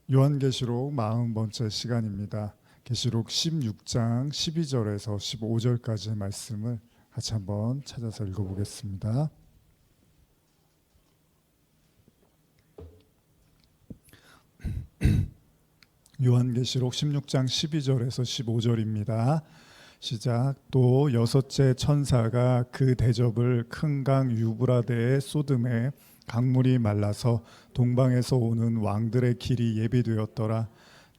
요한계시록 40번째 시간입니다. 계시록 16장 12절에서 15절까지의 말씀을 같이 한번 찾아서 읽어보겠습니다. 요한계시록 16장 12절에서 15절입니다. 시작. 또 여섯째 천사가 그 대접을 큰 강 유브라데에 쏟음에 강물이 말라서 동방에서 오는 왕들의 길이 예비되었더라.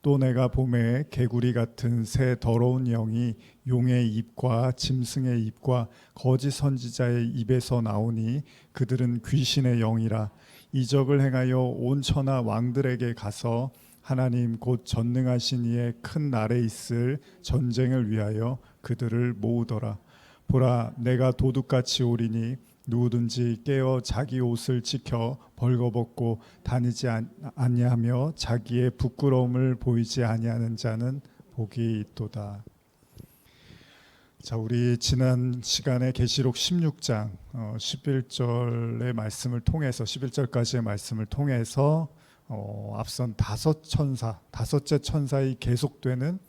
또 내가 보매 개구리 같은 새 더러운 영이 용의 입과 짐승의 입과 거짓 선지자의 입에서 나오니 그들은 귀신의 영이라. 이적을 행하여 온 천하 왕들에게 가서 하나님 곧 전능하신 이의 큰 날에 있을 전쟁을 위하여 그들을 모으더라. 보라, 내가 도둑같이 오리니 누구든지 깨어 자기 옷을 지켜 벌거벗고 다니지 아니하며 자기의 부끄러움을 보이지 아니하는 자는 복이 있도다. 자, 우리 지난 시간에 계시록 16장 11절의 말씀을 통해서 11절까지의 말씀을 통해서 앞선 다섯째 천사의 계속되는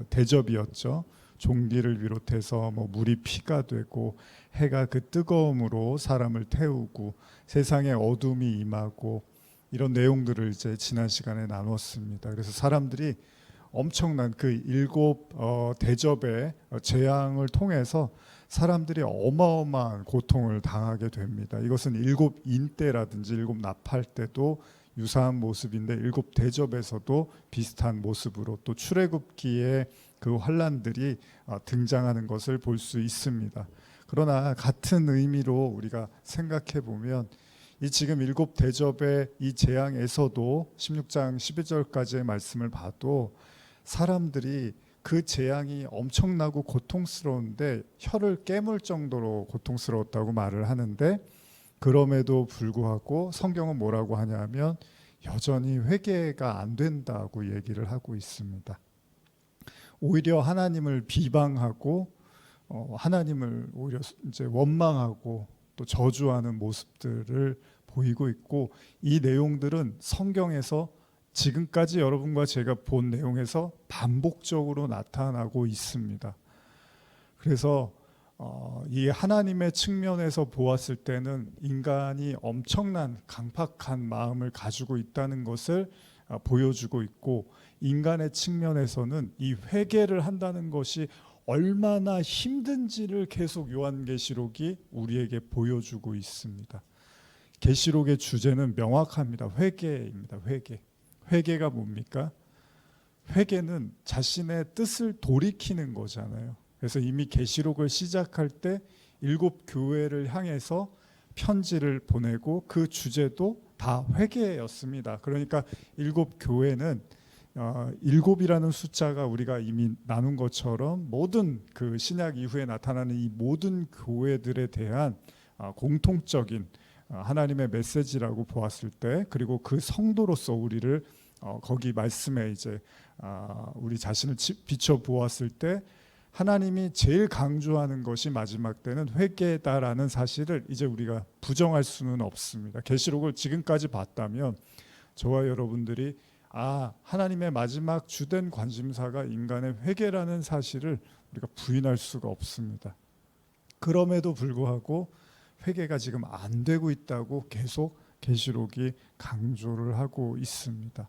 대접이었죠. 종기를 비롯해서 물이 피가 되고 해가 그 뜨거움으로 사람을 태우고 세상에 어둠이 임하고 이런 내용들을 이제 지난 시간에 나눴습니다. 그래서 사람들이 엄청난 그 일곱 대접의 재앙을 통해서 사람들이 어마어마한 고통을 당하게 됩니다. 이것은 일곱 인대라든지 일곱 나팔 때도 유사한 모습인데 일곱 대접에서도 비슷한 모습으로 또 출애굽기에 그 환란들이 등장하는 것을 볼 수 있습니다. 그러나 같은 의미로 우리가 생각해 보면 이 지금 일곱 대접의 이 재앙에서도 16장 12절까지의 말씀을 봐도 사람들이 그 재앙이 엄청나고 고통스러운데 혀를 깨물 정도로 고통스러웠다고 말을 하는데, 그럼에도 불구하고 성경은 뭐라고 하냐면 여전히 회개가 안 된다고 얘기를 하고 있습니다. 오히려 하나님을 비방하고 하나님을 오히려 이제 원망하고 또 저주하는 모습들을 보이고 있고, 이 내용들은 성경에서 지금까지 여러분과 제가 본 내용에서 반복적으로 나타나고 있습니다. 그래서 이 하나님의 측면에서 보았을 때는 인간이 엄청난 강팍한 마음을 가지고 있다는 것을 보여주고 있고, 인간의 측면에서는 이 회개를 한다는 것이 얼마나 힘든지를 계속 요한계시록이 우리에게 보여주고 있습니다. 계시록의 주제는 명확합니다. 회개입니다. 회개가 뭡니까? 회개는 자신의 뜻을 돌이키는 거잖아요. 그래서 이미 계시록을 시작할 때 일곱 교회를 향해서 편지를 보내고 그 주제도 다 회개였습니다. 그러니까 일곱 교회는 일곱이라는 숫자가 우리가 이미 나눈 것처럼 모든 그 신약 이후에 나타나는 이 모든 교회들에 대한 공통적인 하나님의 메시지라고 보았을 때, 그리고 그 성도로서 우리를 거기 말씀에 이제 우리 자신을 비춰 보았을 때 하나님이 제일 강조하는 것이 마지막 때는 회개다라는 사실을 이제 우리가 부정할 수는 없습니다. 계시록을 지금까지 봤다면 저와 여러분들이 하나님의 마지막 주된 관심사가 인간의 회개라는 사실을 우리가 부인할 수가 없습니다. 그럼에도 불구하고 회개가 지금 안 되고 있다고 계속 계시록이 강조를 하고 있습니다.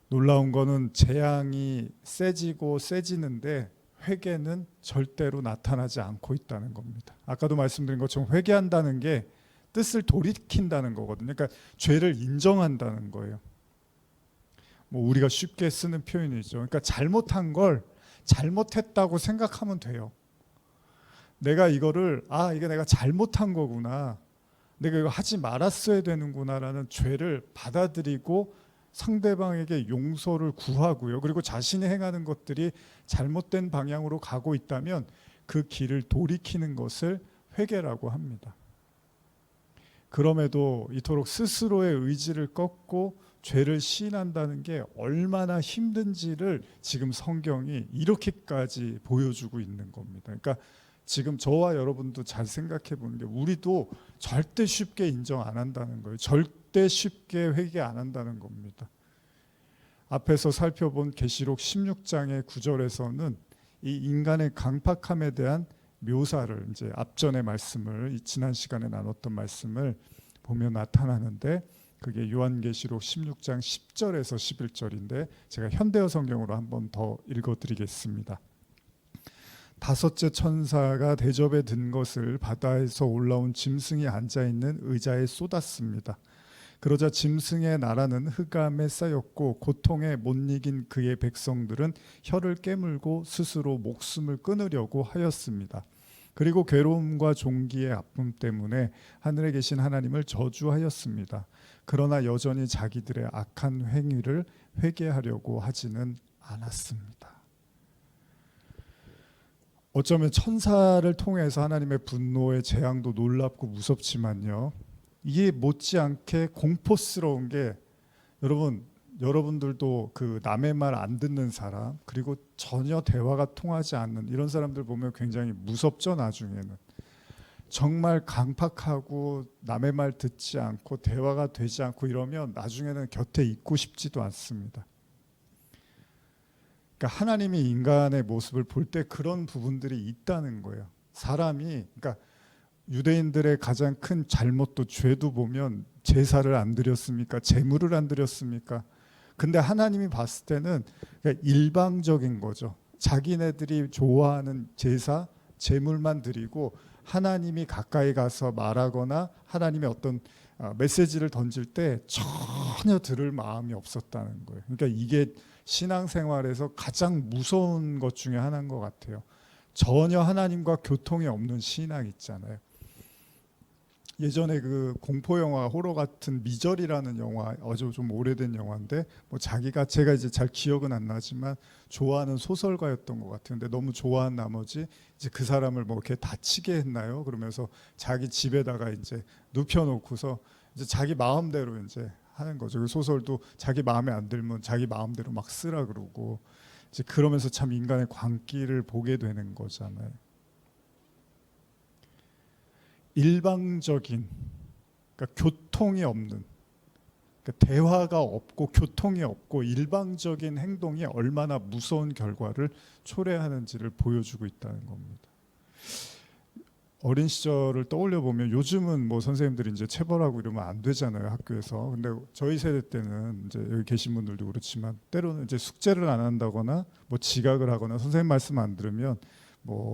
놀라운 거는 재앙이 세지고 세지는데 회개는 절대로 나타나지 않고 있다는 겁니다. 아까도 말씀드린 것처럼 회개한다는 게 뜻을 돌이킨다는 거거든요. 그러니까 죄를 인정한다는 거예요. 우리가 쉽게 쓰는 표현이죠. 그러니까 잘못한 걸 잘못했다고 생각하면 돼요. 내가 이거를 이게 내가 잘못한 거구나, 내가 이거 하지 말았어야 되는구나라는 죄를 받아들이고 상대방에게 용서를 구하고요. 그리고 자신이 행하는 것들이 잘못된 방향으로 가고 있다면 그 길을 돌이키는 것을 회개라고 합니다. 그럼에도 이토록 스스로의 의지를 꺾고 죄를 시인한다는 게 얼마나 힘든지를 지금 성경이 이렇게까지 보여주고 있는 겁니다. 그러니까 지금 저와 여러분도 잘 생각해 보는 게, 우리도 절대 쉽게 인정 안 한다는 거예요. 절대 쉽게 회개 안 한다는 겁니다. 앞에서 살펴본 계시록 16장의 9절에서는 이 인간의 강팍함에 대한 묘사를 이제 앞전의 말씀을 지난 시간에 나눴던 말씀을 보면 나타나는데 그게 요한계시록 16장 10절에서 11절인데 제가 현대어 성경으로 한번 더 읽어드리겠습니다. 다섯째 천사가 대접에 든 것을 바다에서 올라온 짐승이 앉아있는 의자에 쏟았습니다. 그러자 짐승의 나라는 흑암에 쌓였고 고통에 못 이긴 그의 백성들은 혀를 깨물고 스스로 목숨을 끊으려고 하였습니다. 그리고 괴로움과 종기의 아픔 때문에 하늘에 계신 하나님을 저주하였습니다. 그러나 여전히 자기들의 악한 행위를 회개하려고 하지는 않았습니다. 어쩌면 천사를 통해서 하나님의 분노의 재앙도 놀랍고 무섭지만요, 이게 못지않게 공포스러운 게 여러분들도 그 남의 말 안 듣는 사람, 그리고 전혀 대화가 통하지 않는 이런 사람들 보면 굉장히 무섭죠. 나중에는 정말 강팍하고 남의 말 듣지 않고 대화가 되지 않고 이러면 나중에는 곁에 있고 싶지도 않습니다. 그러니까 하나님이 인간의 모습을 볼 때 그런 부분들이 있다는 거예요. 사람이, 그러니까 유대인들의 가장 큰 잘못도 죄도 보면 제사를 안 드렸습니까? 제물을 안 드렸습니까? 근데 하나님이 봤을 때는 그러니까 일방적인 거죠. 자기네들이 좋아하는 제사, 제물만 드리고 하나님이 가까이 가서 말하거나 하나님의 어떤 메시지를 던질 때 전혀 들을 마음이 없었다는 거예요. 그러니까 이게 신앙생활에서 가장 무서운 것 중에 하나인 것 같아요. 전혀 하나님과 교통이 없는 신앙 있잖아요. 예전에 그 공포 영화, 호러 같은 미절이라는 영화, 아주 좀 오래된 영화인데 제가 이제 잘 기억은 안 나지만 좋아하는 소설가였던 것 같아요. 근데 너무 좋아한 나머지 이제 그 사람을 이렇게 다치게 했나요? 그러면서 자기 집에다가 이제 눕혀놓고서 이제 자기 마음대로 이제 하는 거죠. 그 소설도 자기 마음에 안 들면 자기 마음대로 막 쓰라 그러고 이제 그러면서 참 인간의 광기를 보게 되는 거잖아요. 일방적인, 그러니까 교통이 없는, 그러니까 대화가 없고 교통이 없고 일방적인 행동이 얼마나 무서운 결과를 초래하는지를 보여주고 있다는 겁니다. 어린 시절을 떠올려 보면 요즘은 선생님들이 이제 체벌하고 이러면 안 되잖아요, 학교에서. 근데 저희 세대 때는 이제 여기 계신 분들도 그렇지만 때로는 이제 숙제를 안 한다거나 지각을 하거나 선생님 말씀 안 들으면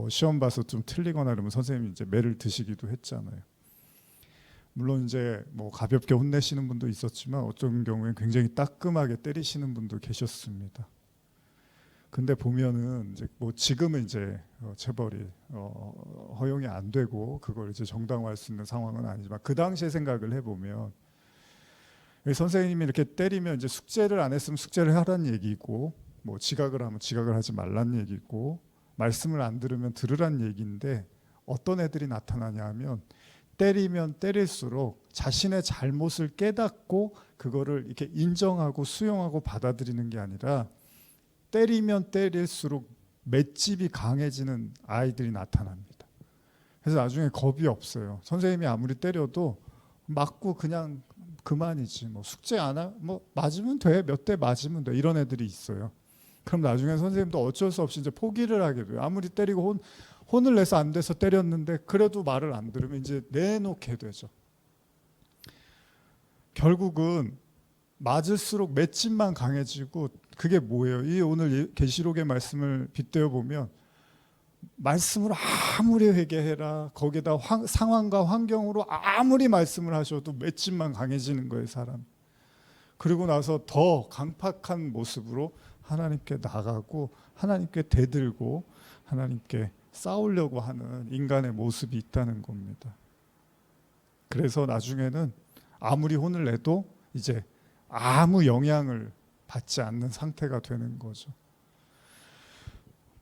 시험 봐서 좀 틀리거나 이러면 선생님이 이제 매를 드시기도 했잖아요. 물론 이제 가볍게 혼내시는 분도 있었지만 어떤 경우에는 굉장히 따끔하게 때리시는 분도 계셨습니다. 근데 보면은 이제 지금은 이제 체벌이 허용이 안 되고 그걸 이제 정당화할 수 있는 상황은 아니지만 그 당시에 생각을 해보면 선생님이 이렇게 때리면 이제 숙제를 안 했으면 숙제를 하라는 얘기고 지각을 하면 지각을 하지 말라는 얘기고 말씀을 안 들으면 들으란 얘기인데 어떤 애들이 나타나냐 하면 때리면 때릴수록 자신의 잘못을 깨닫고 그거를 이렇게 인정하고 수용하고 받아들이는 게 아니라 때리면 때릴수록 맷집이 강해지는 아이들이 나타납니다. 그래서 나중에 겁이 없어요. 선생님이 아무리 때려도 맞고 그냥 그만이지. 숙제 안 맞으면 돼. 몇 대 맞으면 돼. 이런 애들이 있어요. 그럼 나중에 선생님도 어쩔 수 없이 이제 포기를 하게 돼요. 아무리 때리고 혼을 내서 안 돼서 때렸는데 그래도 말을 안 들으면 이제 내놓게 되죠. 결국은 맞을수록 맷집만 강해지고 그게 뭐예요? 이 오늘 계시록의 말씀을 빗대어 보면 말씀으로 아무리 회개해라 거기다 상황과 환경으로 아무리 말씀을 하셔도 맷집만 강해지는 거예요, 사람. 그리고 나서 더 강팍한 모습으로 하나님께 나가고 하나님께 대들고 하나님께 싸우려고 하는 인간의 모습이 있다는 겁니다. 그래서 나중에는 아무리 혼을 내도 이제 아무 영향을 받지 않는 상태가 되는 거죠.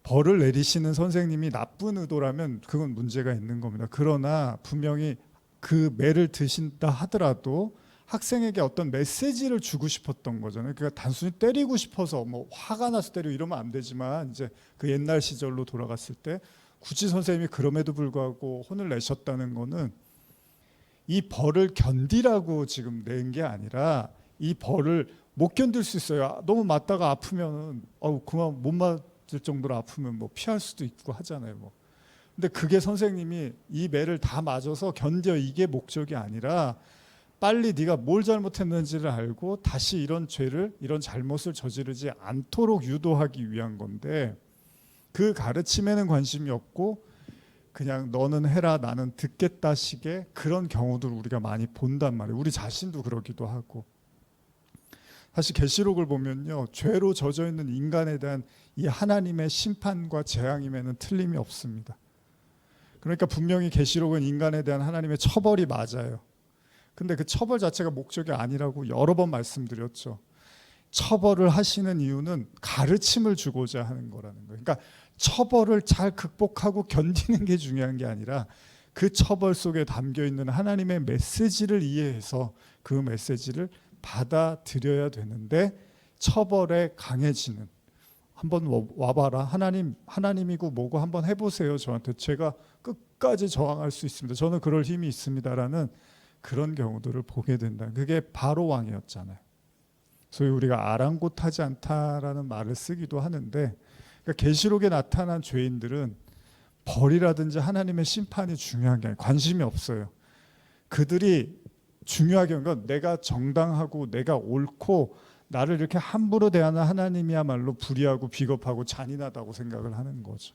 벌을 내리시는 선생님이 나쁜 의도라면 그건 문제가 있는 겁니다. 그러나 분명히 그 매를 드신다 하더라도 학생에게 어떤 메시지를 주고 싶었던 거잖아요. 그러니까 단순히 때리고 싶어서 화가 나서 때리고 이러면 안 되지만 이제 그 옛날 시절로 돌아갔을 때 굳이 선생님이 그럼에도 불구하고 혼을 내셨다는 거는 이 벌을 견디라고 지금 낸 게 아니라 이 벌을 못 견딜 수 있어요. 너무 맞다가 아프면 그만 못 맞을 정도로 아프면 뭐 피할 수도 있고 하잖아요. 뭐. 근데 그게 선생님이 이 매를 다 맞아서 견뎌, 이게 목적이 아니라 빨리 네가 뭘 잘못했는지를 알고 다시 이런 죄를, 이런 잘못을 저지르지 않도록 유도하기 위한 건데, 그 가르침에는 관심이 없고 그냥 너는 해라 나는 듣겠다 식의 그런 경우들을 우리가 많이 본단 말이에요. 우리 자신도 그러기도 하고. 사실 계시록을 보면요, 죄로 젖어 있는 인간에 대한 이 하나님의 심판과 재앙임에는 틀림이 없습니다. 그러니까 분명히 계시록은 인간에 대한 하나님의 처벌이 맞아요. 근데 그 처벌 자체가 목적이 아니라고 여러 번 말씀드렸죠. 처벌을 하시는 이유는 가르침을 주고자 하는 거라는 거예요. 그러니까 처벌을 잘 극복하고 견디는 게 중요한 게 아니라 그 처벌 속에 담겨 있는 하나님의 메시지를 이해해서 그 메시지를 받아들여야 되는데, 처벌에 강해지는, 한번 와봐라, 하나님이고 뭐고 한번 해보세요, 저한테 제가 끝까지 저항할 수 있습니다, 저는 그럴 힘이 있습니다라는 그런 경우들을 보게 된다. 그게 바로 왕이었잖아요. 소위 우리가 아랑곳하지 않다라는 말을 쓰기도 하는데, 그러니까 계시록에 나타난 죄인들은 벌이라든지 하나님의 심판이 중요한 게 아니라 관심이 없어요. 그들이 중요하게 한 건 내가 정당하고 내가 옳고 나를 이렇게 함부로 대하는 하나님이야말로 불의하고 비겁하고 잔인하다고 생각을 하는 거죠.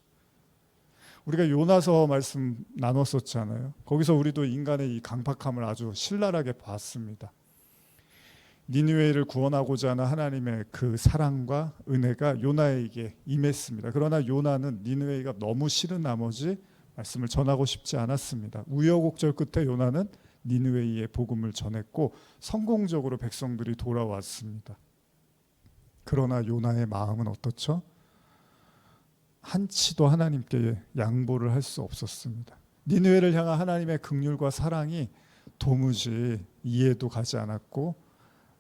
우리가 요나서 말씀 나눴었잖아요. 거기서 우리도 인간의 이 강팍함을 아주 신랄하게 봤습니다. 니느웨를 구원하고자 하는 하나님의 그 사랑과 은혜가 요나에게 임했습니다. 그러나 요나는 니느웨가 너무 싫은 나머지 말씀을 전하고 싶지 않았습니다. 우여곡절 끝에 요나는 니느웨의 복음을 전했고 성공적으로 백성들이 돌아왔습니다. 그러나 요나의 마음은 어떻죠? 한치도 하나님께 양보를 할 수 없었습니다. 니느웨를 향한 하나님의 긍휼과 사랑이 도무지 이해도 가지 않았고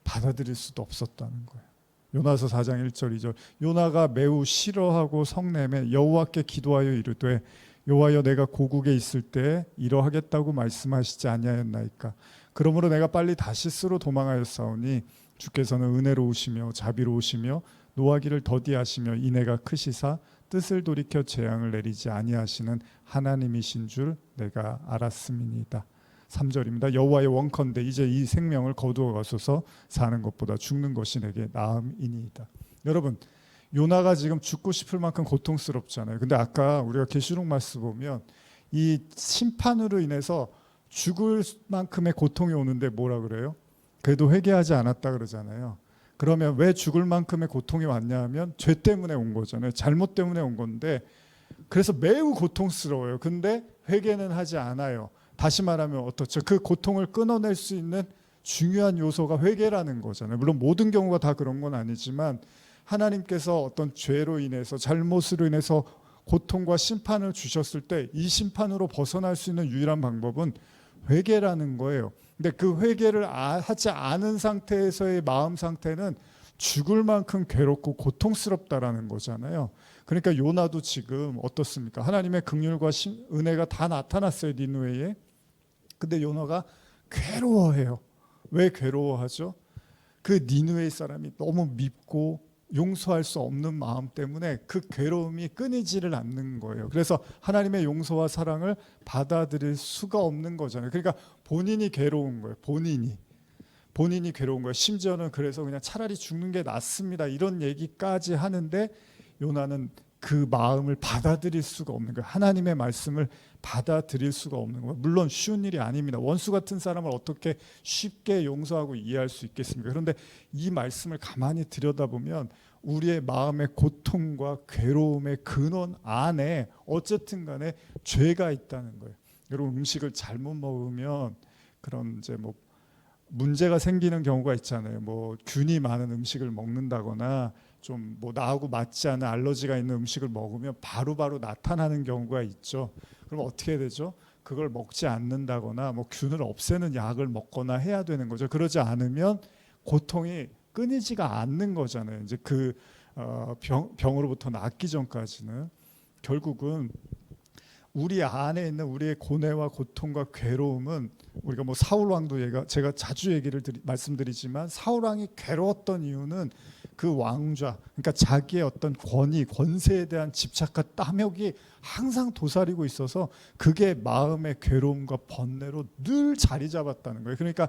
받아들일 수도 없었다는 거예요. 요나서 4장 1절 2절, 요나가 매우 싫어하고 성내매 여호와께 기도하여 이르되 여호와여, 내가 고국에 있을 때 이러하겠다고 말씀하시지 아니하였나이까. 그러므로 내가 빨리 다시스로 도망하였사오니 주께서는 은혜로우시며 자비로우시며 노하기를 더디하시며 인애가 크시사 뜻을 돌이켜 재앙을 내리지 아니하시는 하나님이신 줄 내가 알았음이니이다. 3절입니다. 여호와의 원컨대 이제 이 생명을 거두어 가소서, 사는 것보다 죽는 것이 내게 나음이니이다. 여러분, 요나가 지금 죽고 싶을 만큼 고통스럽잖아요. 근데 아까 우리가 계시록 말씀 보면 이 심판으로 인해서 죽을 만큼의 고통이 오는데 뭐라 그래요? 그래도 회개하지 않았다 그러잖아요. 그러면 왜 죽을 만큼의 고통이 왔냐 하면 죄 때문에 온 거잖아요. 잘못 때문에 온 건데, 그래서 매우 고통스러워요. 근데 회개는 하지 않아요. 다시 말하면 어떻죠? 그 고통을 끊어낼 수 있는 중요한 요소가 회개라는 거잖아요. 물론 모든 경우가 다 그런 건 아니지만 하나님께서 어떤 죄로 인해서, 잘못으로 인해서 고통과 심판을 주셨을 때 이 심판으로 벗어날 수 있는 유일한 방법은 회개라는 거예요. 근데 그 회개를 하지 않은 상태에서의 마음 상태는 죽을 만큼 괴롭고 고통스럽다라는 거잖아요. 그러니까 요나도 지금 어떻습니까? 하나님의 긍휼과 은혜가 다 나타났어요, 니느웨에. 근데 요나가 괴로워해요. 왜 괴로워하죠? 그 니느웨 사람이 너무 밉고 용서할 수 없는 마음 때문에 그 괴로움이 끊이지를 않는 거예요. 그래서 하나님의 용서와 사랑을 받아들일 수가 없는 거잖아요. 그러니까 본인이 괴로운 거예요. 본인이 괴로운 거예요. 심지어는 그래서 그냥 차라리 죽는 게 낫습니다, 이런 얘기까지 하는데 요나는 그 마음을 받아들일 수가 없는 거예요. 하나님의 말씀을 받아들일 수가 없는 거예요. 물론 쉬운 일이 아닙니다. 원수 같은 사람을 어떻게 쉽게 용서하고 이해할 수 있겠습니까? 그런데 이 말씀을 가만히 들여다보면 우리의 마음의 고통과 괴로움의 근원 안에 어쨌든 간에 죄가 있다는 거예요. 여러분, 음식을 잘못 먹으면 그런 이제 뭐 문제가 생기는 경우가 있잖아요. 뭐 균이 많은 음식을 먹는다거나 좀 뭐 나하고 맞지 않은 알러지가 있는 음식을 먹으면 바로바로 나타나는 경우가 있죠. 그럼 어떻게 되죠? 그걸 먹지 않는다거나 뭐 균을 없애는 약을 먹거나 해야 되는 거죠. 그러지 않으면 고통이 끊이지가 않는 거잖아요. 이제 그 병으로부터 낫기 전까지는. 결국은 우리 안에 있는 우리의 고뇌와 고통과 괴로움은 우리가 뭐 사울 왕도 제가 자주 말씀드리지만 사울 왕이 괴로웠던 이유는 그 왕좌, 그러니까 자기의 어떤 권위, 권세에 대한 집착과 탐욕이 항상 도사리고 있어서 그게 마음의 괴로움과 번뇌로 늘 자리 잡았다는 거예요. 그러니까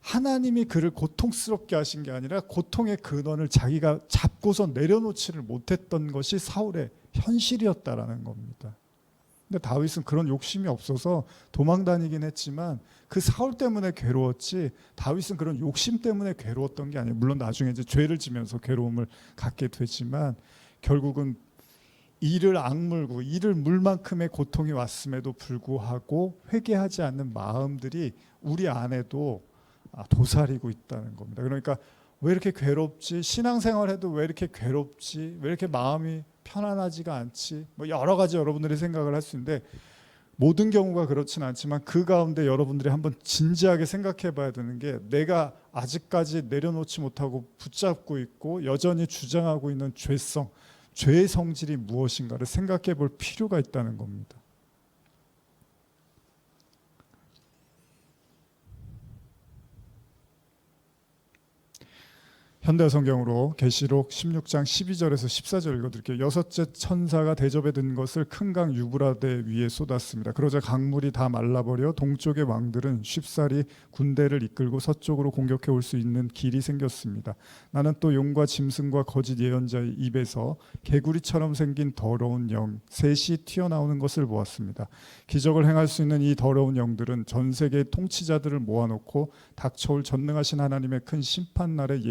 하나님이 그를 고통스럽게 하신 게 아니라 고통의 근원을 자기가 잡고서 내려놓지를 못했던 것이 사울의 현실이었다라는 겁니다. 근데 다윗은 그런 욕심이 없어서 도망다니긴 했지만 그 사울 때문에 괴로웠지 다윗은 그런 욕심 때문에 괴로웠던 게 아니에요. 물론 나중에 이제 죄를 지면서 괴로움을 갖게 되지만 결국은 이를 악물고 이를 물 만큼의 고통이 왔음에도 불구하고 회개하지 않는 마음들이 우리 안에도 도사리고 있다는 겁니다. 그러니까 왜 이렇게 괴롭지? 신앙생활해도 왜 이렇게 괴롭지? 왜 이렇게 마음이 편안하지가 않지? 뭐 여러 가지 여러분들이 생각을 할 수 있는데 모든 경우가 그렇진 않지만 그 가운데 여러분들이 한번 진지하게 생각해 봐야 되는 게 내가 아직까지 내려놓지 못하고 붙잡고 있고 여전히 주장하고 있는 죄성, 죄의 성질이 무엇인가를 생각해 볼 필요가 있다는 겁니다. 현대 성경으로 계시록 16장 12절에서 14절 읽어드릴게요. 여섯째 천사가 대접에 든 것을 큰 강 유브라데 위에 쏟았습니다. 그러자 강물이 다 말라버려 동쪽의 왕들은 쉽사리 군대를 이끌고 서쪽으로 공격해 올 수 있는 길이 생겼습니다. 나는 또 용과 짐승과 거짓 예언자의 입에서 개구리처럼 생긴 더러운 영 셋이 튀어나오는 것을 보았습니다. 기적을 행할 수 있는 이 더러운 영들은 전 세계의 통치자들을 모아놓고 닥쳐올 전능하신 하나님의 큰 심판날에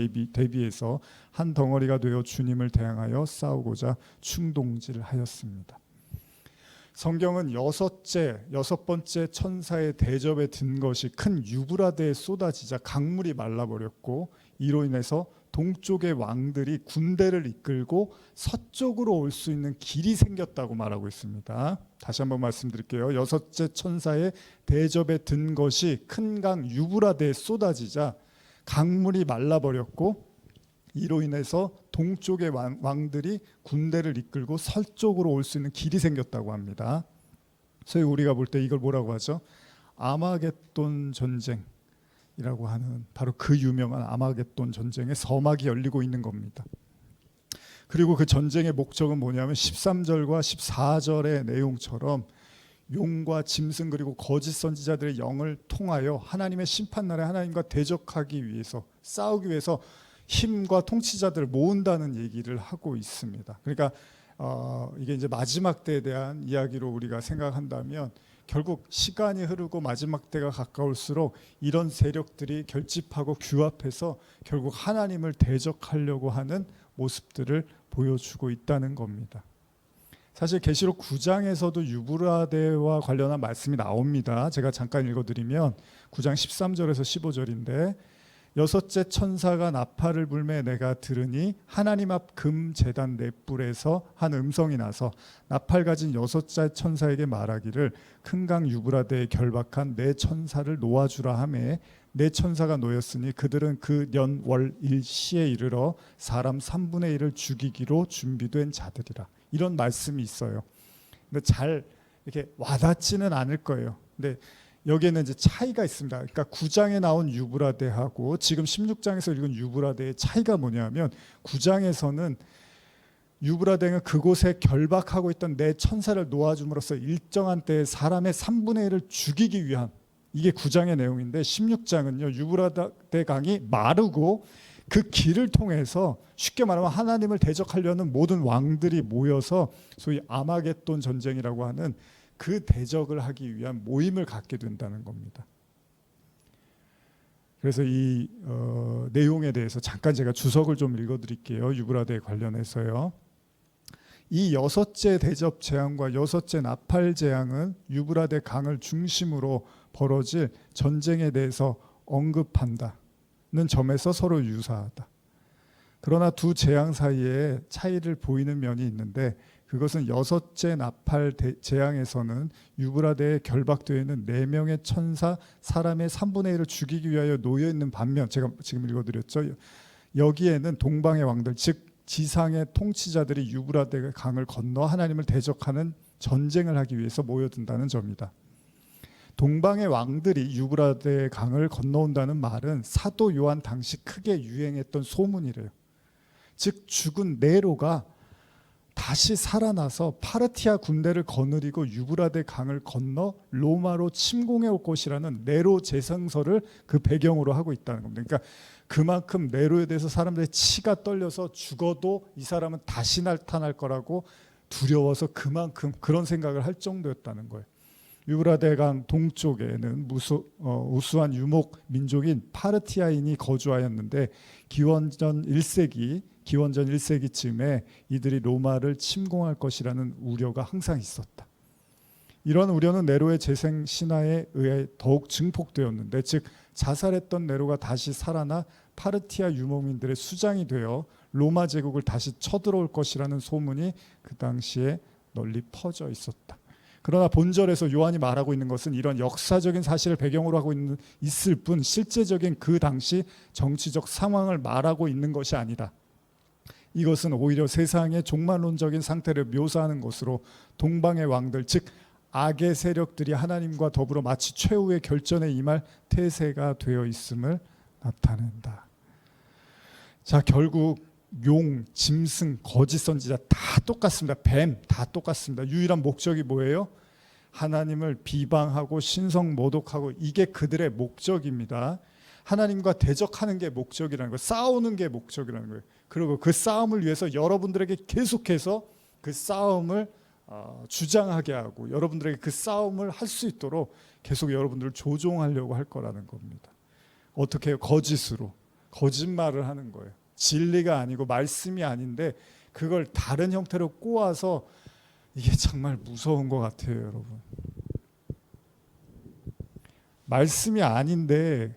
대비해서 한 덩어리가 되어 주님을 대항하여 싸우고자 충동질하였습니다. 성경은 여섯 번째 천사의 대접에 든 것이 큰 유브라데에 쏟아지자 강물이 말라버렸고 이로 인해서 동쪽의 왕들이 군대를 이끌고 서쪽으로 올 수 있는 길이 생겼다고 말하고 있습니다. 다시 한번 말씀드릴게요. 여섯째 천사의 대접에 든 것이 큰 강 유브라데에 쏟아지자 강물이 말라버렸고 이로 인해서 동쪽의 왕들이 군대를 이끌고 서쪽으로 올 수 있는 길이 생겼다고 합니다. 소위 우리가 볼 때 이걸 뭐라고 하죠? 아마겟돈 전쟁이라고 하는 바로 그 유명한 아마겟돈 전쟁의 서막이 열리고 있는 겁니다. 그리고 그 전쟁의 목적은 뭐냐면 13절과 14절의 내용처럼 용과 짐승 그리고 거짓 선지자들의 영을 통하여 하나님의 심판날에 하나님과 대적하기 위해서 싸우기 위해서 힘과 통치자들을 모은다는 얘기를 하고 있습니다. 그러니까 이게 이제 마지막 때에 대한 이야기로 우리가 생각한다면 결국 시간이 흐르고 마지막 때가 가까울수록 이런 세력들이 결집하고 규합해서 결국 하나님을 대적하려고 하는 모습들을 보여주고 있다는 겁니다. 사실 계시록 9장에서도 유브라데와 관련한 말씀이 나옵니다. 제가 잠깐 읽어드리면 9장 13절에서 15절인데 여섯째 천사가 나팔을 불매 내가 들으니 하나님 앞 금 제단 넷불에서 한 음성이 나서 나팔 가진 여섯째 천사에게 말하기를 큰 강 유브라데에 결박한 네 천사를 놓아주라 하매 네 천사가 놓였으니 그들은 그 년 월 일시에 이르러 사람 3분의 1을 죽이기로 준비된 자들이라. 이런 말씀이 있어요. 근데 잘 이렇게 와닿지는 않을 거예요. 근데 여기에는 이제 차이가 있습니다. 그러니까 9장에 나온 유브라데하고 지금 16장에서 읽은 유브라데의 차이가 뭐냐면 9장에서는 유브라데는 그곳에 결박하고 있던 네 천사를 놓아줌으로써 일정한 때에 사람의 3분의 1을 죽이기 위한 이게 9장의 내용인데 16장은요 유브라데 강이 마르고 그 길을 통해서 쉽게 말하면 하나님을 대적하려는 모든 왕들이 모여서 소위 아마겟돈 전쟁이라고 하는 그 대적을 하기 위한 모임을 갖게 된다는 겁니다. 그래서 이 내용에 대해서 잠깐 제가 주석을 좀 읽어드릴게요. 유브라데에 관련해서요. 이 여섯째 대접 재앙과 여섯째 나팔 재앙은 유브라데 강을 중심으로 벌어질 전쟁에 대해서 언급한다는 점에서 서로 유사하다. 그러나 두 재앙 사이에 차이를 보이는 면이 있는데 그것은 여섯째 나팔 재앙에서는 유브라데에 결박되어 있는 4명의 천사 사람의 3분의 1을 죽이기 위하여 놓여 있는 반면 제가 지금 읽어드렸죠. 여기에는 동방의 왕들 즉 지상의 통치자들이 유브라데 강을 건너 하나님을 대적하는 전쟁을 하기 위해서 모여든다는 점이다. 동방의 왕들이 유브라데 강을 건너온다는 말은 사도 요한 당시 크게 유행했던 소문이래요. 즉 죽은 네로가 다시 살아나서 파르티아 군대를 거느리고 유브라데 강을 건너 로마로 침공해 올 것이라는 네로 재상설을 그 배경으로 하고 있다는 겁니다. 그러니까 그만큼 네로에 대해서 사람들의 치가 떨려서 죽어도 이 사람은 다시 나타날 거라고 두려워서 그만큼 그런 생각을 할 정도였다는 거예요. 유브라데 강 동쪽에는 우수한 유목 민족인 파르티아인이 거주하였는데 기원전 1세기쯤에 이들이 로마를 침공할 것이라는 우려가 항상 있었다. 이런 우려는 네로의 재생 신화에 의해 더욱 증폭되었는데, 즉 자살했던 네로가 다시 살아나 파르티아 유목민들의 수장이 되어 로마 제국을 다시 쳐들어올 것이라는 소문이 그 당시에 널리 퍼져 있었다. 그러나 본절에서 요한이 말하고 있는 것은 이런 역사적인 사실을 배경으로 하고 있을 뿐 실제적인 그 당시 정치적 상황을 말하고 있는 것이 아니다. 이것은 오히려 세상의 종말론적인 상태를 묘사하는 것으로 동방의 왕들, 즉 악의 세력들이 하나님과 더불어 마치 최후의 결전에 임할 태세가 되어 있음을 나타낸다. 자, 결국 용, 짐승, 거짓 선지자 다 똑같습니다. 뱀 다 똑같습니다. 유일한 목적이 뭐예요? 하나님을 비방하고 신성 모독하고, 이게 그들의 목적입니다. 하나님과 대적하는 게 목적이라는 거예요. 싸우는 게 목적이라는 거예요. 그리고 그 싸움을 위해서 여러분들에게 계속해서 그 싸움을 주장하게 하고 여러분들에게 그 싸움을 할 수 있도록 계속 여러분들을 조종하려고 할 거라는 겁니다. 어떻게 해요? 거짓으로, 거짓말을 하는 거예요. 진리가 아니고 말씀이 아닌데 그걸 다른 형태로 꼬아서, 이게 정말 무서운 것 같아요, 여러분. 말씀이 아닌데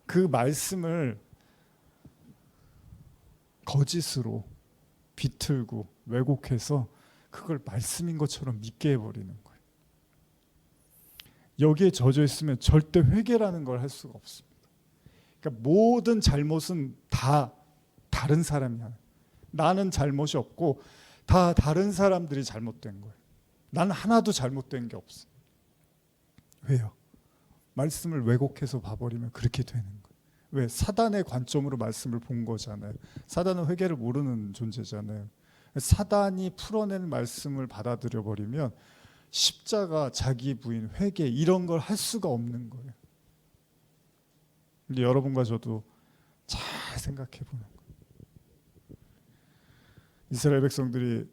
그 말씀을 거짓으로 비틀고 왜곡해서 그걸 말씀인 것처럼 믿게 해버리는 거예요. 여기에 젖어 있으면 절대 회개라는 걸 할 수가 없습니다. 그러니까 모든 잘못은 다 다른 사람이야. 나는 잘못이 없고 다 다른 사람들이 잘못된 거예요. 난 하나도 잘못된 게 없어. 왜요? 말씀을 왜곡해서 봐버리면 그렇게 되는 거예요. 왜? 사단의 관점으로 말씀을 본 거잖아요. 사단은 회개를 모르는 존재잖아요. 사단이 풀어낸 말씀을 받아들여 버리면 십자가, 자기 부인, 회개 이런 걸 할 수가 없는 거예요. 근데 여러분과 저도 잘 생각해 보는 거예요. 이스라엘 백성들이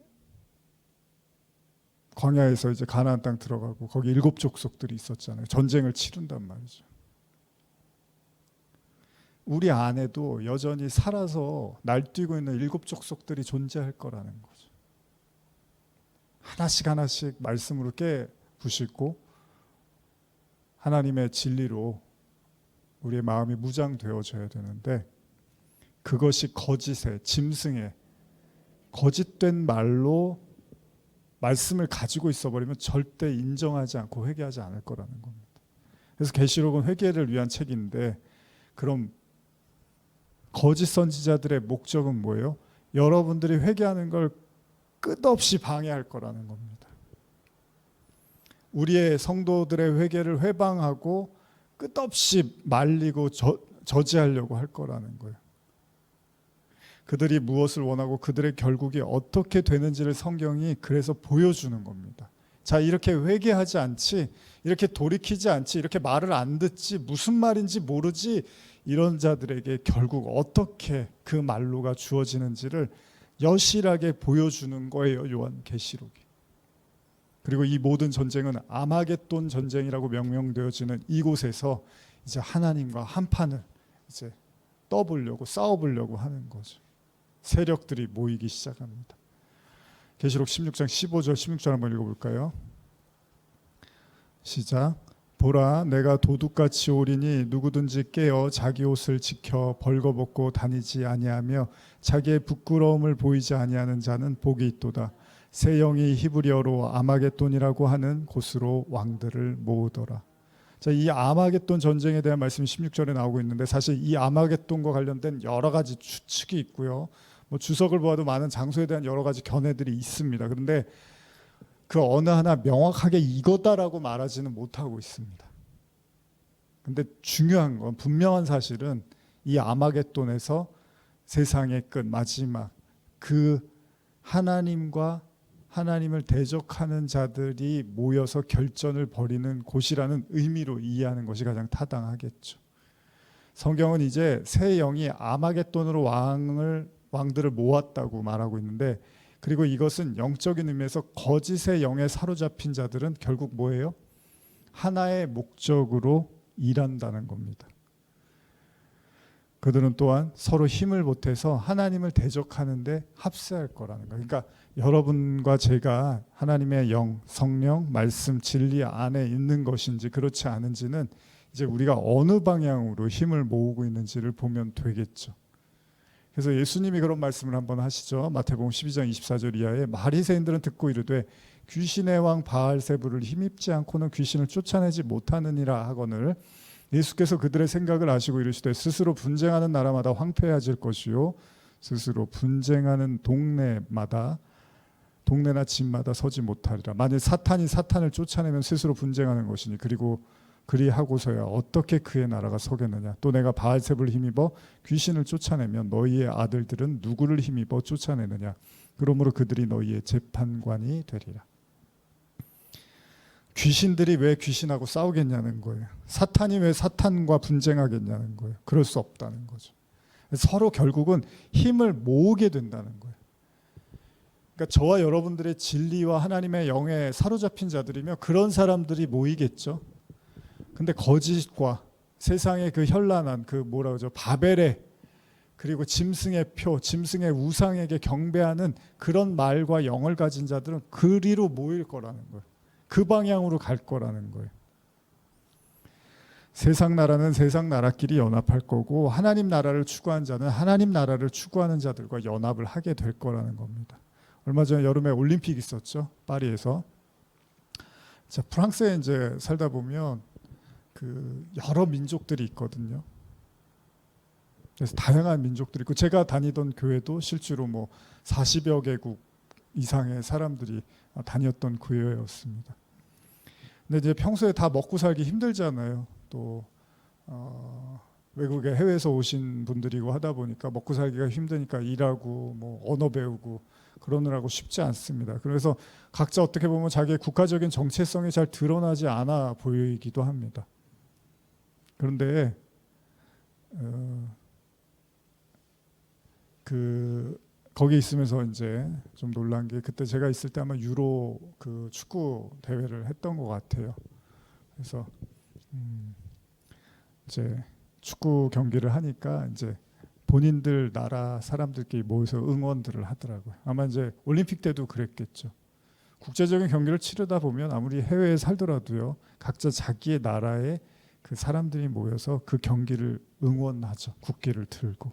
광야에서 이제 가나안 땅 들어가고 거기 7 족속들이 있었잖아요. 전쟁을 치른단 말이죠. 우리 안에도 여전히 살아서 날뛰고 있는 7 족속들이 존재할 거라는 거죠. 하나씩 하나씩 말씀으로 깨부시고 하나님의 진리로 우리의 마음이 무장되어져야 되는데, 그것이 거짓의, 짐승의 거짓된 말로 말씀을 가지고 있어버리면 절대 인정하지 않고 회개하지 않을 거라는 겁니다. 그래서 계시록은 회개를 위한 책인데, 그럼 거짓 선지자들의 목적은 뭐예요? 여러분들이 회개하는 걸 끝없이 방해할 거라는 겁니다. 우리의 성도들의 회개를 회방하고 끝없이 말리고 저지하려고 할 거라는 거예요. 그들이 무엇을 원하고 그들의 결국이 어떻게 되는지를 성경이 그래서 보여주는 겁니다. 자, 이렇게 회개하지 않지, 이렇게 돌이키지 않지, 이렇게 말을 안 듣지, 무슨 말인지 모르지, 이런 자들에게 결국 어떻게 그 말로가 주어지는지를 여실하게 보여주는 거예요, 요한계시록이. 그리고 이 모든 전쟁은 아마겟돈 전쟁이라고 명명되어지는 이곳에서 이제 하나님과 한판을 이제 떠보려고, 싸워보려고 하는 거죠. 세력들이 모이기 시작합니다. 계시록 16장 15절 16절 한번 읽어볼까요? 시작. 보라, 내가 도둑같이 오리니 누구든지 깨어 자기 옷을 지켜 벌거벗고 다니지 아니하며 자기의 부끄러움을 보이지 아니하는 자는 복이 있도다. 새 영이 히브리어로 아마겟돈이라고 하는 곳으로 왕들을 모으더라. 자, 이 아마겟돈 전쟁에 대한 말씀이 16절에 나오고 있는데, 사실 이 아마겟돈과 관련된 여러 가지 추측이 있고요. 뭐 주석을 보아도 많은 장소에 대한 여러 가지 견해들이 있습니다. 그런데 그 어느 하나 명확하게 이거다라고 말하지는 못하고 있습니다. 근데 중요한 건, 분명한 사실은 이 아마겟돈에서 세상의 끝, 마지막, 그 하나님과 하나님을 대적하는 자들이 모여서 결전을 벌이는 곳이라는 의미로 이해하는 것이 가장 타당하겠죠. 성경은 이제 새 영이 아마겟돈으로 왕들을 모았다고 말하고 있는데, 그리고 이것은 영적인 의미에서 거짓의 영에 사로잡힌 자들은 결국 뭐예요? 하나의 목적으로 일한다는 겁니다. 그들은 또한 서로 힘을 보태서 하나님을 대적하는데 합세할 거라는 거예요. 그러니까 여러분과 제가 하나님의 영, 성령, 말씀, 진리 안에 있는 것인지 그렇지 않은지는 이제 우리가 어느 방향으로 힘을 모으고 있는지를 보면 되겠죠. 그래서 예수님이 그런 말씀을 한번 하시죠. 마태복음 12장 24절 이하에 바리새인들은 듣고 이르되 귀신의 왕 바알세불을 힘입지 않고는 귀신을 쫓아내지 못하느니라 하거늘, 예수께서 그들의 생각을 아시고 이르시되 스스로 분쟁하는 나라마다 황폐해질 것이요 스스로 분쟁하는 동네나 집마다 서지 못하리라. 만일 사탄이 사탄을 쫓아내면 스스로 분쟁하는 것이니 그리고 그리하고서야 어떻게 그의 나라가 서겠느냐. 또 내가 바알세불을 힘입어 귀신을 쫓아내면 너희의 아들들은 누구를 힘입어 쫓아내느냐. 그러므로 그들이 너희의 재판관이 되리라. 귀신들이 왜 귀신하고 싸우겠냐는 거예요. 사탄이 왜 사탄과 분쟁하겠냐는 거예요. 그럴 수 없다는 거죠. 서로 결국은 힘을 모으게 된다는 거예요. 그러니까 저와 여러분들의 진리와 하나님의 영에 사로잡힌 자들이면 그런 사람들이 모이겠죠. 근데 거짓과 세상의 그 현란한 그 뭐라 그러죠? 바벨의, 그리고 짐승의 표, 짐승의 우상에게 경배하는 그런 말과 영을 가진 자들은 그리로 모일 거라는 거예요. 그 방향으로 갈 거라는 거예요. 세상 나라는 세상 나라끼리 연합할 거고, 하나님 나라를 추구하는 자는 하나님 나라를 추구하는 자들과 연합을 하게 될 거라는 겁니다. 얼마 전에 여름에 올림픽 있었죠, 파리에서. 자, 프랑스에 이제 살다 보면 그 여러 민족들이 있거든요. 그래서 다양한 민족들이 있고, 제가 다니던 교회도 실제로 뭐 40여 개국 이상의 사람들이 다녔던 교회였습니다. 근데 이제 평소에 다 먹고 살기 힘들잖아요. 또 외국에 해외에서 오신 분들이고 하다 보니까 먹고 살기가 힘드니까 일하고 뭐 언어 배우고 그러느라고 쉽지 않습니다. 그래서 각자 어떻게 보면 자기의 국가적인 정체성이 잘 드러나지 않아 보이기도 합니다. 그런데 거기 있으면서 이제 좀 놀란 게, 그때 제가 있을 때 아마 유로 그 축구 대회를 했던 것 같아요. 그래서 이제 축구 경기를 하니까 이제 본인들 나라 사람들끼리 모여서 응원들을 하더라고요. 아마 이제 올림픽 때도 그랬겠죠. 국제적인 경기를 치르다 보면 아무리 해외에 살더라도요, 각자 자기의 나라의 그 사람들이 모여서 그 경기를 응원하죠. 국기를 들고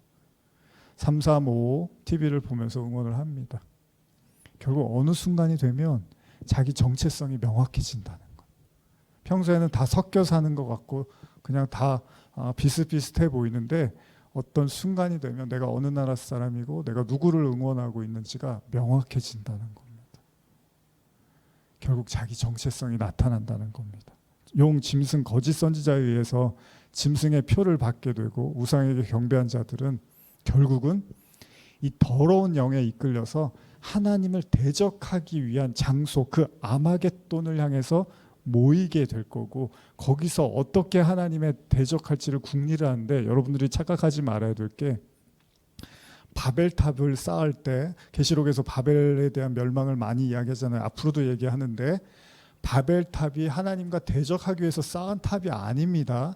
335 TV를 보면서 응원을 합니다. 결국 어느 순간이 되면 자기 정체성이 명확해진다는 거. 평소에는 다 섞여 사는 것 같고 그냥 다 비슷비슷해 보이는데, 어떤 순간이 되면 내가 어느 나라 사람이고 내가 누구를 응원하고 있는지가 명확해진다는 겁니다. 결국 자기 정체성이 나타난다는 겁니다. 용, 짐승, 거짓 선지자에 의해서 짐승의 표를 받게 되고 우상에게 경배한 자들은 결국은 이 더러운 영에 이끌려서 하나님을 대적하기 위한 장소, 그 아마겟돈을 향해서 모이게 될 거고, 거기서 어떻게 하나님의 대적할지를 궁리를 하는데, 여러분들이 착각하지 말아야 될 게, 바벨탑을 쌓을 때 계시록에서 바벨에 대한 멸망을 많이 이야기하잖아요. 앞으로도 얘기하는데, 바벨탑이 하나님과 대적하기 위해서 쌓은 탑이 아닙니다.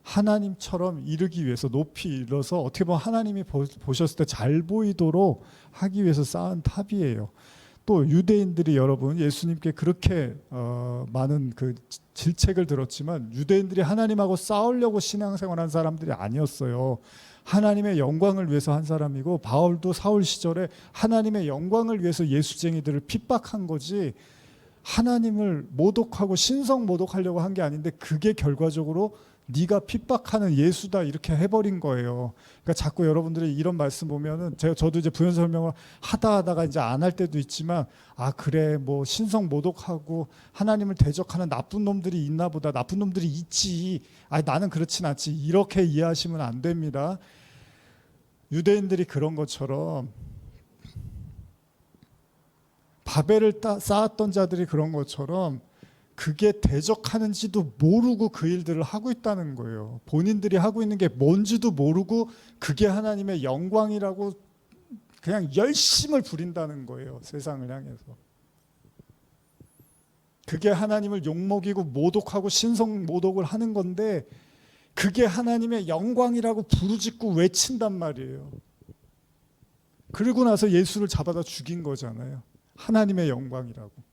하나님처럼 이르기 위해서, 높이 일어서 어떻게 보면 하나님이 보셨을 때 잘 보이도록 하기 위해서 쌓은 탑이에요. 또 유대인들이, 여러분, 예수님께 그렇게 많은 그 질책을 들었지만 유대인들이 하나님하고 싸우려고 신앙생활한 사람들이 아니었어요. 하나님의 영광을 위해서 한 사람이고, 바울도 사울 시절에 하나님의 영광을 위해서 예수쟁이들을 핍박한 거지, 하나님을 모독하고 신성 모독하려고 한 게 아닌데, 그게 결과적으로 네가 핍박하는 예수다 이렇게 해버린 거예요. 그러니까 자꾸 여러분들이 이런 말씀 보면은 저도 이제 부연 설명을 하다가 이제 안 할 때도 있지만 그래 뭐 신성 모독하고 하나님을 대적하는 나쁜 놈들이 있나 보다. 나쁜 놈들이 있지. 나는 그렇진 않지. 이렇게 이해하시면 안 됩니다. 유대인들이 그런 것처럼 바벨을 쌓았던 자들이 그런 것처럼 그게 대적하는지도 모르고 그 일들을 하고 있다는 거예요. 본인들이 하고 있는 게 뭔지도 모르고 그게 하나님의 영광이라고 그냥 열심을 부린다는 거예요. 세상을 향해서. 그게 하나님을 욕먹이고 모독하고 신성 모독을 하는 건데 그게 하나님의 영광이라고 부르짖고 외친단 말이에요. 그러고 나서 예수를 잡아다 죽인 거잖아요. 하나님의 영광이라고.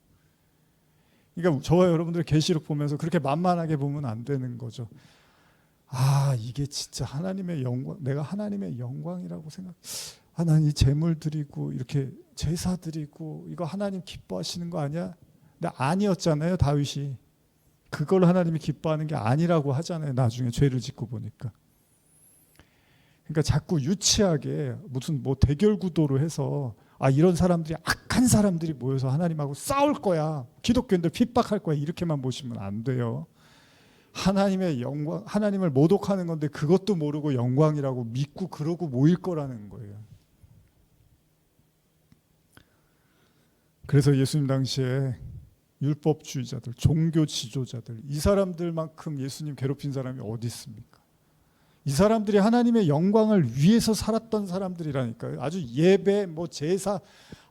그러니까 저와 여러분들 계시록 보면서 그렇게 만만하게 보면 안 되는 거죠. 이게 진짜 하나님의 영광, 내가 하나님의 영광이라고 생각. 난 이 제물 드리고 이렇게 제사 드리고 이거 하나님 기뻐하시는 거 아니야? 근데 아니었잖아요, 다윗이. 그걸 하나님이 기뻐하는 게 아니라고 하잖아요. 나중에 죄를 짓고 보니까. 그러니까 자꾸 유치하게 무슨 뭐 대결 구도로 해서 이런 사람들이 악한 사람들이 모여서 하나님하고 싸울 거야. 기독교인들 핍박할 거야. 이렇게만 보시면 안 돼요. 하나님의 영광, 하나님을 모독하는 건데 그것도 모르고 영광이라고 믿고 그러고 모일 거라는 거예요. 그래서 예수님 당시에 율법주의자들, 종교 지도자들, 이 사람들만큼 예수님 괴롭힌 사람이 어디 있습니까? 이 사람들이 하나님의 영광을 위해서 살았던 사람들이라니까요. 아주 예배, 제사,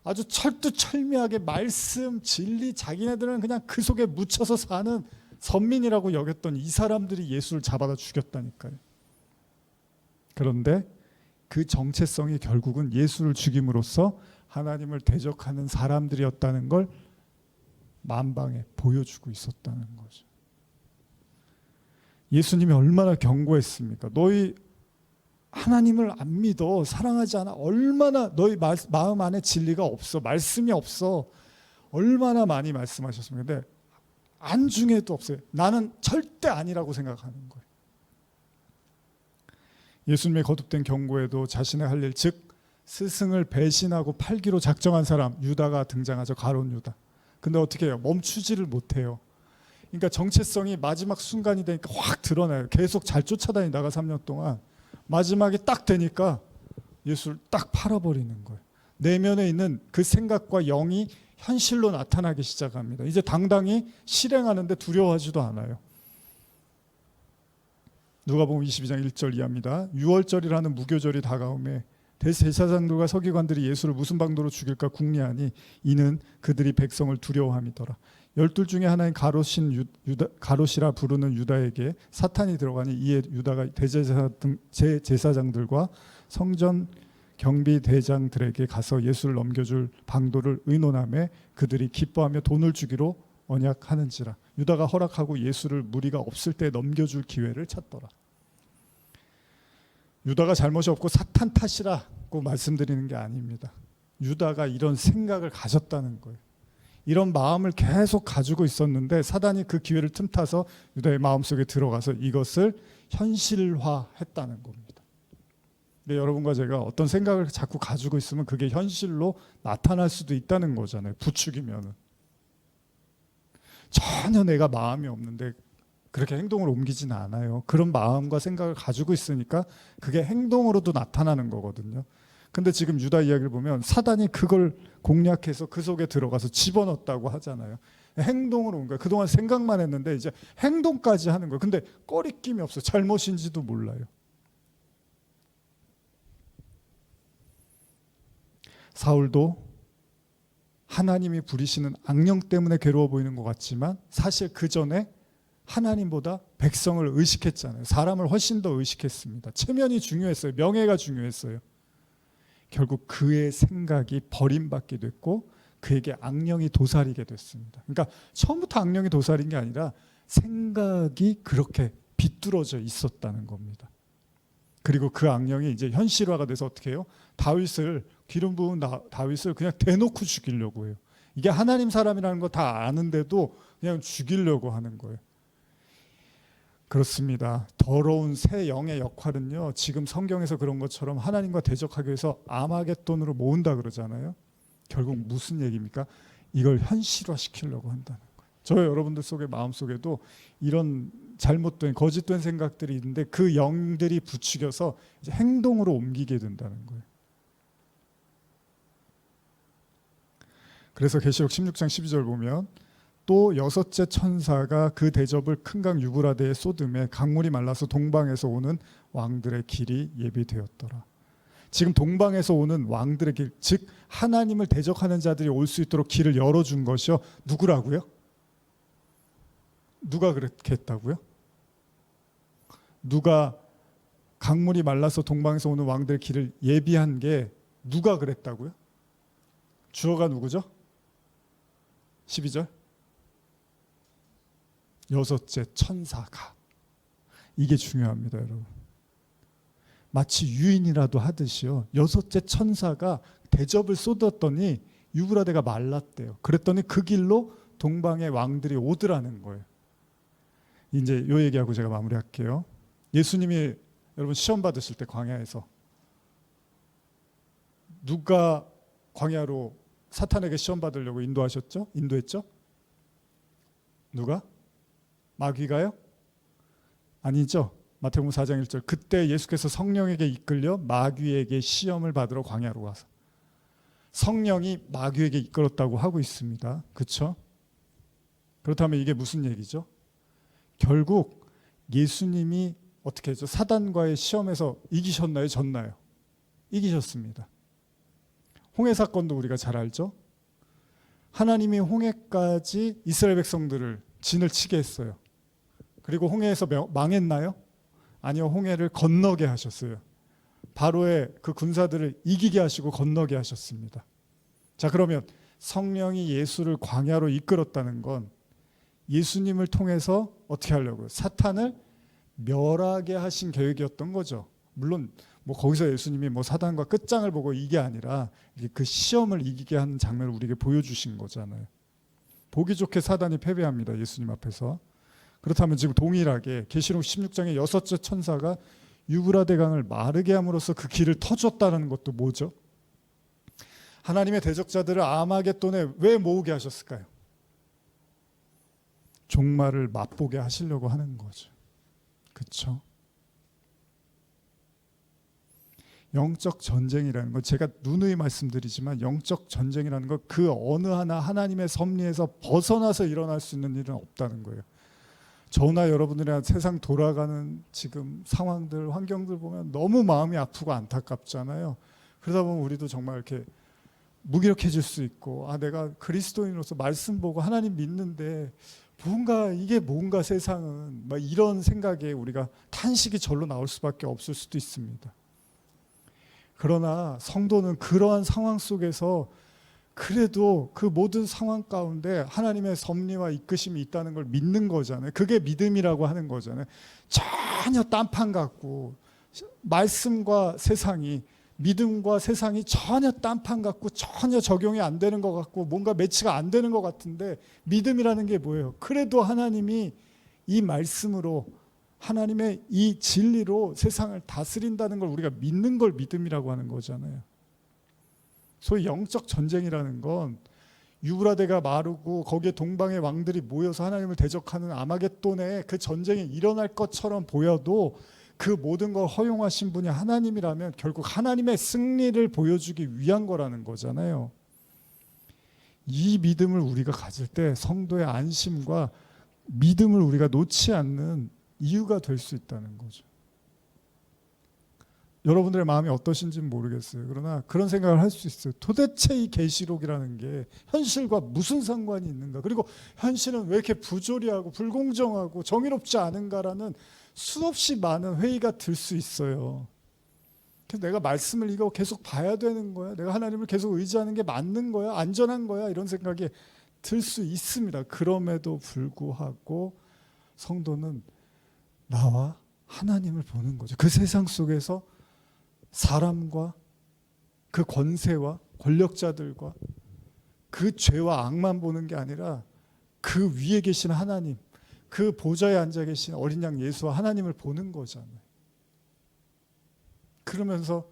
아주 철두철미하게 말씀, 진리, 자기네들은 그냥 그 속에 묻혀서 사는 선민이라고 여겼던 이 사람들이 예수를 잡아다 죽였다니까요. 그런데 그 정체성이 결국은 예수를 죽임으로써 하나님을 대적하는 사람들이었다는 걸 만방에 보여주고 있었다는 거죠. 예수님이 얼마나 경고했습니까? 너희 하나님을 안 믿어, 사랑하지 않아, 얼마나 너희 마음 안에 진리가 없어, 말씀이 없어, 얼마나 많이 말씀하셨습니까? 근데 안중에도 없어요. 나는 절대 아니라고 생각하는 거예요. 예수님의 거듭된 경고에도 자신의 할 일, 즉 스승을 배신하고 팔기로 작정한 사람 유다가 등장하죠. 가룟 유다. 근데 어떻게 해요? 멈추지를 못해요. 그러니까 정체성이 마지막 순간이 되니까 확 드러나요. 계속 잘 쫓아다니다가 3년 동안 마지막에 딱 되니까 예수를 딱 팔아버리는 거예요. 내면에 있는 그 생각과 영이 현실로 나타나기 시작합니다. 이제 당당히 실행하는데 두려워하지도 않아요. 누가복음 22장 1절 이하입니다. 유월절이라는 무교절이 다가오매 대제사장들과 서기관들이 예수를 무슨 방도로 죽일까 궁리하니 이는 그들이 백성을 두려워함이더라. 12 중에 하나인 가롯이라 부르는 유다에게 사탄이 들어가니 이에 유다가 대제사장들과 성전 경비대장들에게 가서 예수를 넘겨줄 방도를 의논하며 그들이 기뻐하며 돈을 주기로 언약하는지라. 유다가 허락하고 예수를 무리가 없을 때 넘겨줄 기회를 찾더라. 유다가 잘못이 없고 사탄 탓이라고 말씀드리는 게 아닙니다. 유다가 이런 생각을 가졌다는 거예요. 이런 마음을 계속 가지고 있었는데 사단이 그 기회를 틈타서 유다의 마음속에 들어가서 이것을 현실화했다는 겁니다. 근데 여러분과 제가 어떤 생각을 자꾸 가지고 있으면 그게 현실로 나타날 수도 있다는 거잖아요. 부추기면은. 전혀 내가 마음이 없는데 그렇게 행동을 옮기지는 않아요. 그런 마음과 생각을 가지고 있으니까 그게 행동으로도 나타나는 거거든요. 근데 지금 유다 이야기를 보면 사단이 그걸 공략해서 그 속에 들어가서 집어넣었다고 하잖아요. 행동으로 온 거예요. 그동안 생각만 했는데 이제 행동까지 하는 거예요. 근데 꺼리낌이 없어요. 잘못인지도 몰라요. 사울도 하나님이 부리시는 악령 때문에 괴로워 보이는 것 같지만 사실 그 전에 하나님보다 백성을 의식했잖아요. 사람을 훨씬 더 의식했습니다. 체면이 중요했어요. 명예가 중요했어요. 결국 그의 생각이 버림받게 됐고 그에게 악령이 도사리게 됐습니다. 그러니까 처음부터 악령이 도사린 게 아니라 생각이 그렇게 비뚤어져 있었다는 겁니다. 그리고 그 악령이 이제 현실화가 돼서 어떻게 해요? 다윗을 기름 부은 다윗을 그냥 대놓고 죽이려고 해요. 이게 하나님 사람이라는 거 다 아는데도 그냥 죽이려고 하는 거예요. 그렇습니다. 더러운 새 영의 역할은요, 지금 성경에서 그런 것처럼 하나님과 대적하기 위해서 아마겟돈으로 모은다 그러잖아요. 결국 무슨 얘기입니까? 이걸 현실화시키려고 한다는 거예요. 저 여러분들 속의 마음속에도 이런 잘못된 거짓된 생각들이 있는데 그 영들이 부추겨서 이제 행동으로 옮기게 된다는 거예요. 그래서 계시록 16장 12절 보면 또 여섯째 천사가 그 대접을 큰 강 유브라데에 쏟음에 강물이 말라서 동방에서 오는 왕들의 길이 예비되었더라. 지금 동방에서 오는 왕들의 길, 즉 하나님을 대적하는 자들이 올 수 있도록 길을 열어준 것이요. 누구라고요? 누가 그렇게 했다고요? 누가 강물이 말라서 동방에서 오는 왕들의 길을 예비한 게 누가 그랬다고요? 주어가 누구죠? 12절 여섯째 천사가. 이게 중요합니다, 여러분. 마치 유인이라도 하듯이요, 여섯째 천사가 대접을 쏟았더니 유브라데가 말랐대요. 그랬더니 그 길로 동방의 왕들이 오더라는 거예요. 이제 요 얘기하고 제가 마무리할게요. 예수님이 여러분 시험 받으실 때 광야에서 누가 광야로 사탄에게 시험 받으려고 인도하셨죠? 인도했죠? 누가? 마귀가요? 아니죠. 마태복음 4장 1절. 그때 예수께서 성령에게 이끌려 마귀에게 시험을 받으러 광야로 와서. 성령이 마귀에게 이끌었다고 하고 있습니다. 그렇죠? 그렇다면 이게 무슨 얘기죠? 결국 예수님이 어떻게 했죠? 사단과의 시험에서 이기셨나요? 졌나요? 이기셨습니다. 홍해 사건도 우리가 잘 알죠? 하나님이 홍해까지 이스라엘 백성들을 진을 치게 했어요. 그리고 홍해에서 망했나요? 아니요, 홍해를 건너게 하셨어요. 바로의 그 군사들을 이기게 하시고 건너게 하셨습니다. 자, 그러면 성령이 예수를 광야로 이끌었다는 건 예수님을 통해서 어떻게 하려고요? 사탄을 멸하게 하신 계획이었던 거죠. 물론 뭐 거기서 예수님이 뭐 사단과 끝장을 보고 이게 아니라 그 시험을 이기게 하는 장면을 우리에게 보여주신 거잖아요. 보기 좋게 사단이 패배합니다, 예수님 앞에서. 그렇다면 지금 동일하게 계시록 16장의 여섯째 천사가 유브라데 강을 마르게 함으로써 그 길을 터줬다는 것도 뭐죠? 하나님의 대적자들을 아마겟돈에 왜 모으게 하셨을까요? 종말을 맛보게 하시려고 하는 거죠. 그렇죠? 영적 전쟁이라는 건 제가 누누이 말씀드리지만 영적 전쟁이라는 건 그 어느 하나 하나님의 섭리에서 벗어나서 일어날 수 있는 일은 없다는 거예요. 저나 여러분들이나 세상 돌아가는 지금 상황들, 환경들 보면 너무 마음이 아프고 안타깝잖아요. 그러다 보면 우리도 정말 이렇게 무기력해질 수 있고, 내가 그리스도인으로서 말씀 보고 하나님 믿는데 이게 뭔가 세상은, 막 이런 생각에 우리가 탄식이 절로 나올 수밖에 없을 수도 있습니다. 그러나 성도는 그러한 상황 속에서 그래도 그 모든 상황 가운데 하나님의 섭리와 이끄심이 있다는 걸 믿는 거잖아요. 그게 믿음이라고 하는 거잖아요. 전혀 딴판 같고 말씀과 세상이, 믿음과 세상이 전혀 딴판 같고 전혀 적용이 안 되는 것 같고 뭔가 매치가 안 되는 것 같은데, 믿음이라는 게 뭐예요? 그래도 하나님이 이 말씀으로, 하나님의 이 진리로 세상을 다스린다는 걸 우리가 믿는 걸 믿음이라고 하는 거잖아요. 소위 영적 전쟁이라는 건 유브라데가 마르고 거기에 동방의 왕들이 모여서 하나님을 대적하는 아마겟돈에 그 전쟁이 일어날 것처럼 보여도 그 모든 걸 허용하신 분이 하나님이라면 결국 하나님의 승리를 보여주기 위한 거라는 거잖아요. 이 믿음을 우리가 가질 때 성도의 안심과 믿음을 우리가 놓지 않는 이유가 될 수 있다는 거죠. 여러분들의 마음이 어떠신지는 모르겠어요. 그러나 그런 생각을 할 수 있어요. 도대체 이 계시록이라는 게 현실과 무슨 상관이 있는가? 그리고 현실은 왜 이렇게 부조리하고 불공정하고 정의롭지 않은가라는 수없이 많은 회의가 들 수 있어요. 그래서 내가 말씀을 이거 계속 봐야 되는 거야? 내가 하나님을 계속 의지하는 게 맞는 거야? 안전한 거야? 이런 생각이 들 수 있습니다. 그럼에도 불구하고 성도는 나와 하나님을 보는 거죠. 그 세상 속에서 사람과 그 권세와 권력자들과 그 죄와 악만 보는 게 아니라 그 위에 계신 하나님, 그 보좌에 앉아 계신 어린 양 예수와 하나님을 보는 거잖아요. 그러면서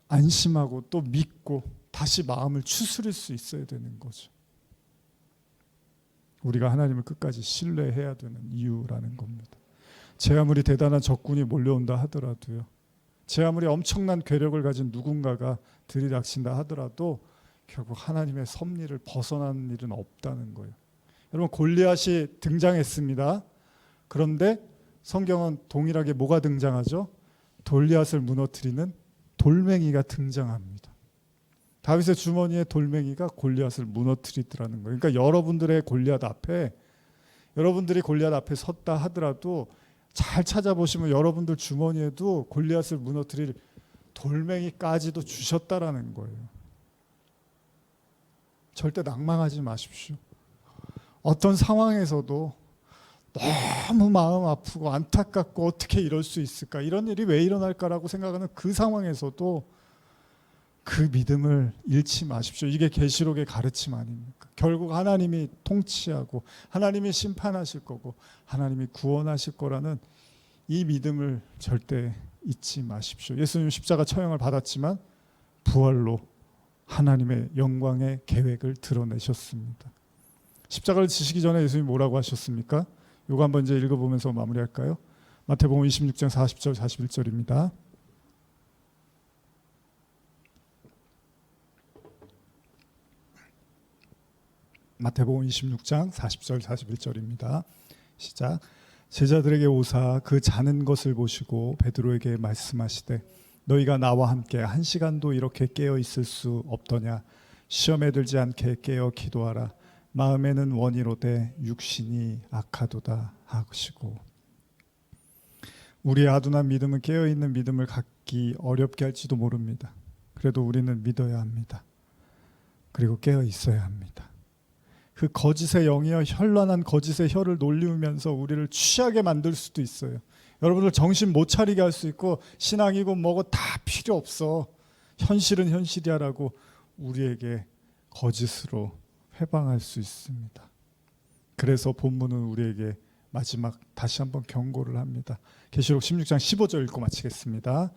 안심하고 또 믿고 다시 마음을 추스릴 수 있어야 되는 거죠. 우리가 하나님을 끝까지 신뢰해야 되는 이유라는 겁니다. 제 아무리 대단한 적군이 몰려온다 하더라도요, 제 아무리 엄청난 괴력을 가진 누군가가 들이닥친다 하더라도 결국 하나님의 섭리를 벗어나는 일은 없다는 거예요. 여러분, 골리앗이 등장했습니다. 그런데 성경은 동일하게 뭐가 등장하죠? 골리앗을 무너뜨리는 돌멩이가 등장합니다. 다윗의 주머니에 돌멩이가 골리앗을 무너뜨리더라는 거예요. 그러니까 여러분들이 골리앗 앞에 섰다 하더라도 잘 찾아보시면 여러분들 주머니에도 골리앗을 무너뜨릴 돌멩이까지도 주셨다라는 거예요. 절대 낭망하지 마십시오. 어떤 상황에서도 너무 마음 아프고 안타깝고 어떻게 이럴 수 있을까, 이런 일이 왜 일어날까라고 생각하는 그 상황에서도 그 믿음을 잃지 마십시오. 이게 계시록의 가르침 아닙니까? 결국 하나님이 통치하고 하나님이 심판하실 거고 하나님이 구원하실 거라는 이 믿음을 절대 잊지 마십시오. 예수님 십자가 처형을 받았지만 부활로 하나님의 영광의 계획을 드러내셨습니다. 십자가를 지시기 전에 예수님이 뭐라고 하셨습니까? 이거 한번 이제 읽어보면서 마무리할까요? 마태복음 26장 40절 41절입니다. 마태복음 26장 40절 41절입니다. 시작. 제자들에게 오사 그 자는 것을 보시고 베드로에게 말씀하시되 너희가 나와 함께 1시간도 이렇게 깨어 있을 수 없더냐. 시험에 들지 않게 깨어 기도하라. 마음에는 원이로되 육신이 악하도다 하시고. 우리의 아둔한 믿음은 깨어있는 믿음을 갖기 어렵게 할지도 모릅니다. 그래도 우리는 믿어야 합니다. 그리고 깨어 있어야 합니다. 그 거짓의 영이여 현란한 거짓의 혀를 놀리면서 우리를 취하게 만들 수도 있어요. 여러분들 정신 못 차리게 할 수 있고 신앙이고 뭐고 다 필요 없어. 현실은 현실이야라고 우리에게 거짓으로 회방할 수 있습니다. 그래서 본문은 우리에게 마지막 다시 한번 경고를 합니다. 계시록 16장 15절 읽고 마치겠습니다.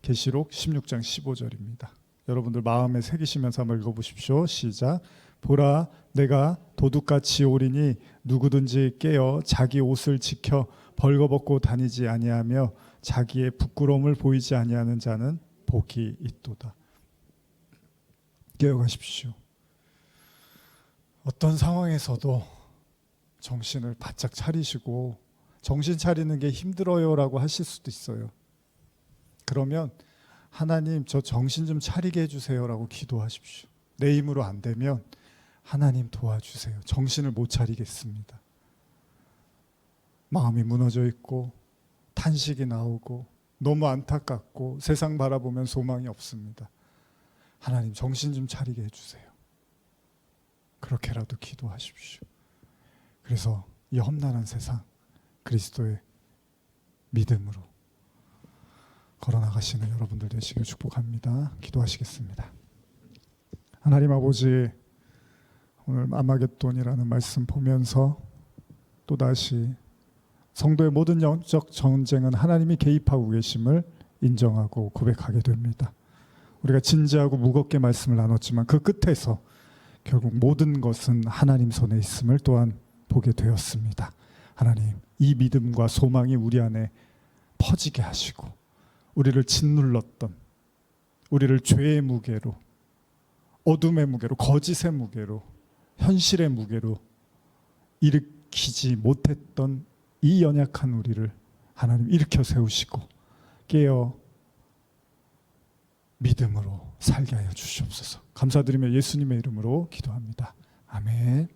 계시록 16장 15절입니다. 여러분들 마음에 새기시면서 한번 읽어보십시오. 시작. 보라, 내가 도둑같이 오리니 누구든지 깨어 자기 옷을 지켜 벌거벗고 다니지 아니하며 자기의 부끄러움을 보이지 아니하는 자는 복이 있도다. 깨어가십시오. 어떤 상황에서도 정신을 바짝 차리시고 정신 차리는 게 힘들어요라고 하실 수도 있어요. 그러면 하나님 저 정신 좀 차리게 해주세요라고 기도하십시오. 내 힘으로 안 되면 하나님 도와주세요. 정신을 못 차리겠습니다. 마음이 무너져 있고 탄식이 나오고 너무 안타깝고 세상 바라보면 소망이 없습니다. 하나님 정신 좀 차리게 해주세요. 그렇게라도 기도하십시오. 그래서 이 험난한 세상 그리스도의 믿음으로 걸어나가시는 여러분들 되시길 축복합니다. 기도하시겠습니다. 하나님 아버지, 오늘 아마겟돈이라는 말씀 보면서 또다시 성도의 모든 영적 전쟁은 하나님이 개입하고 계심을 인정하고 고백하게 됩니다. 우리가 진지하고 무겁게 말씀을 나눴지만 그 끝에서 결국 모든 것은 하나님 손에 있음을 또한 보게 되었습니다. 하나님, 이 믿음과 소망이 우리 안에 퍼지게 하시고 우리를 짓눌렀던, 우리를 죄의 무게로, 어둠의 무게로, 거짓의 무게로, 현실의 무게로 일으키지 못했던 이 연약한 우리를 하나님 일으켜 세우시고 깨어 믿음으로 살게 하여 주시옵소서. 감사드리며 예수님의 이름으로 기도합니다. 아멘.